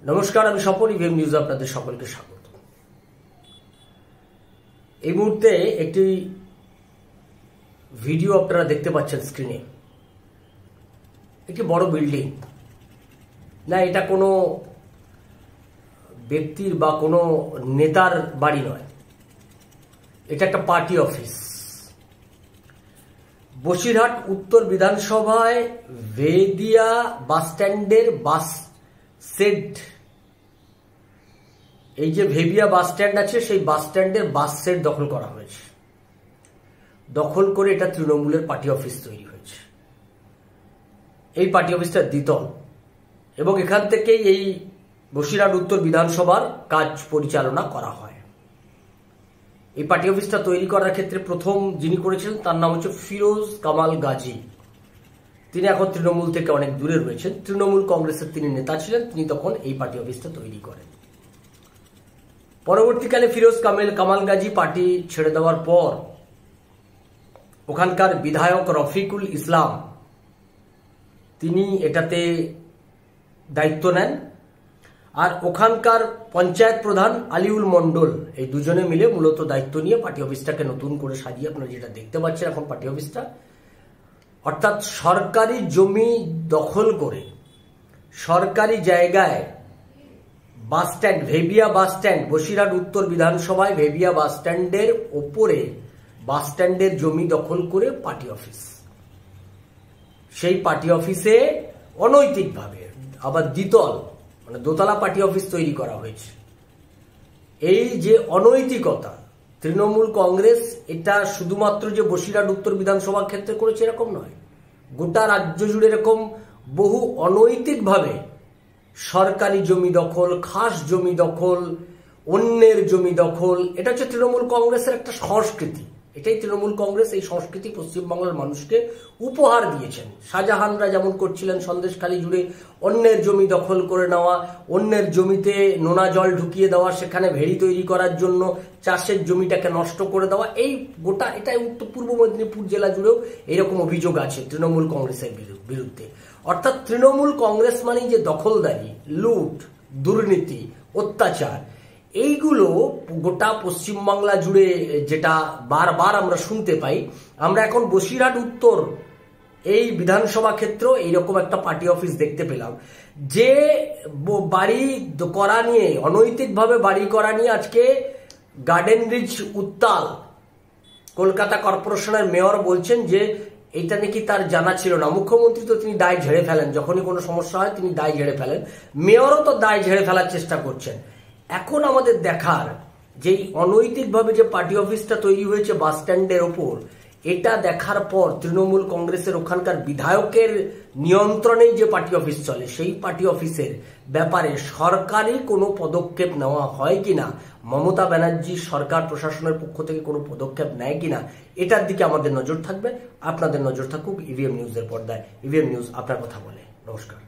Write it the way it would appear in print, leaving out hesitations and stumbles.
নমস্কার, আমি স্বপন। ইভিএম নিউজে আপনাদের সকলকে স্বাগত। এই মুহূর্তে একটি ভিডিও আপনারা দেখতে পাচ্ছেন স্ক্রিনে। একটি বড় বিল্ডিং, না এটা কোনো ব্যক্তির বা কোনো নেতার বাড়ি নয়, এটা একটা পার্টি অফিস। বসিরহাট উত্তর বিধানসভায় ভেদিয়া বাস স্ট্যান্ডের বাস সেট, এই যে ভেবিয়া বাস স্ট্যান্ড আছে সেই বাস স্ট্যান্ডের বাস সেট দখল করা হয়েছে। দখল করে এটা তৃণমূলের পার্টি অফিস তৈরি হয়েছে। এই পার্টি অফিসটা দ্বিতল এবং এখান থেকেই এই বসিরহাট উত্তর বিধানসভার কাজ পরিচালনা করা হয়। এই পার্টি অফিসটা তৈরি করার ক্ষেত্রে প্রথম যিনি করেছিলেন তার নাম হচ্ছে ফিরোজ কামাল গাজী। তিনি এখন তৃণমূল থেকে অনেক দূরে রয়েছেন। তৃণমূল কংগ্রেসের তিনি নেতা ছিলেন। তিনি তখন এই পার্টি অফিসটা তৈরি করেন। পরবর্তীকালে ফিরোজ কামাল গাজী পার্টি ছেড়ে দেওয়ার পর ওখানকার বিধায়ক রফিকুল ইসলাম তিনি এটাতে দায়িত্ব নেন, আর ওখানকার পঞ্চায়েত প্রধান আলিউল মন্ডল, এই দুজনে মিলে মূলত দায়িত্ব নিয়ে পার্টি অফিসটাকে নতুন করে সাজিয়ে আপনারা যেটা দেখতে পাচ্ছেন এখন পার্টি অফিসটা, অর্থাৎ সরকারি জমি দখল করে সরকারি জায়গায় bus stand, Bhebia bus stand, Basirhat উত্তর বিধানসভায় ভেবিয়া বাস স্ট্যান্ডের ওপরে বাস স্ট্যান্ডের জমি দখল করে পার্টি অফিস, সেই পার্টি অফিসে অনৈতিকভাবে আবার দ্বিতল মানে দোতলা পার্টি অফিস তৈরি করা হয়েছে। এই যে অনৈতিকতা, তৃণমূল কংগ্রেস এটা শুধুমাত্র যে বসিরহাট উত্তর বিধানসভা ক্ষেত্রে করেছে এরকম নয়, গোটা রাজ্য জুড়ে এরকম বহু অনৈতিকভাবে সরকারি জমি দখল, খাস জমি দখল, অন্যের জমি দখল, এটা হচ্ছে তৃণমূল কংগ্রেসের একটা সংস্কৃতি। এটাই তৃণমূল কংগ্রেস এই সংস্কৃতি পশ্চিমবাংলার মানুষকে উপহার দিয়েছেন। শাহজাহানরা যেমন করছিলেন সন্দেশখালী জুড়ে, অন্যের জমি দখল করে নেওয়া, অন্যের জমিতে নোনা জল ঢুকিয়ে দেওয়া, সেখানে ভেড়ি তৈরি করার জন্য চাষের জমিটাকে নষ্ট করে দেওয়া, এই গোটা এটাই উত্তর পূর্ব মেদিনীপুর জেলা জুড়েও এরকম অভিযোগ আছে তৃণমূল কংগ্রেসের বিরুদ্ধে। অর্থাৎ তৃণমূল কংগ্রেস মানে যে দখলদারি, লুট, দুর্নীতি, অত্যাচার, এইগুলো গোটা পশ্চিমবাংলা জুড়ে যেটা বারবার আমরা শুনতে পাই। আমরা এখন বসিরহাট উত্তর এই বিধানসভা ক্ষেত্র এইরকম একটা পার্টি অফিস দেখতে পেলাম, যে বাড়ি করা নিয়ে, অনৈতিকভাবে বাড়ি করা নিয়ে আজকে গার্ডেন রিচ উত্তাল। কলকাতা কর্পোরেশনের মেয়র বলছেন যে এটা নাকি তার জানা ছিল না। মুখ্যমন্ত্রী তো তিনি দায় ঝেড়ে ফেলেন, যখনই কোনো সমস্যা হয় তিনি দায় ঝেড়ে ফেলেন। মেয়রও তো দায় ঝেড়ে ফেলার চেষ্টা করছেন। এখন আমাদের দেখার যে অনৈতিকভাবে যে পার্টি অফিসটা তৈরি হয়েছে বাস স্ট্যান্ডের ওপর, এটা দেখার পর তৃণমূল কংগ্রেসের ওখানকার বিধায়কের নিয়ন্ত্রণেই যে পার্টি অফিস চলে, সেই পার্টি অফিসের ব্যাপারে সরকারি কোনো পদক্ষেপ নেওয়া হয় কিনা, মমতা ব্যানার্জি সরকার প্রশাসনের পক্ষ থেকে কোনো পদক্ষেপ নেয় কিনা, এটার দিকে আমাদের নজর থাকবে। আপনাদের নজর থাকুক ইভিএম নিউজের পর্দায়। ইভিএম নিউজ আপনার কথা বলে। নমস্কার।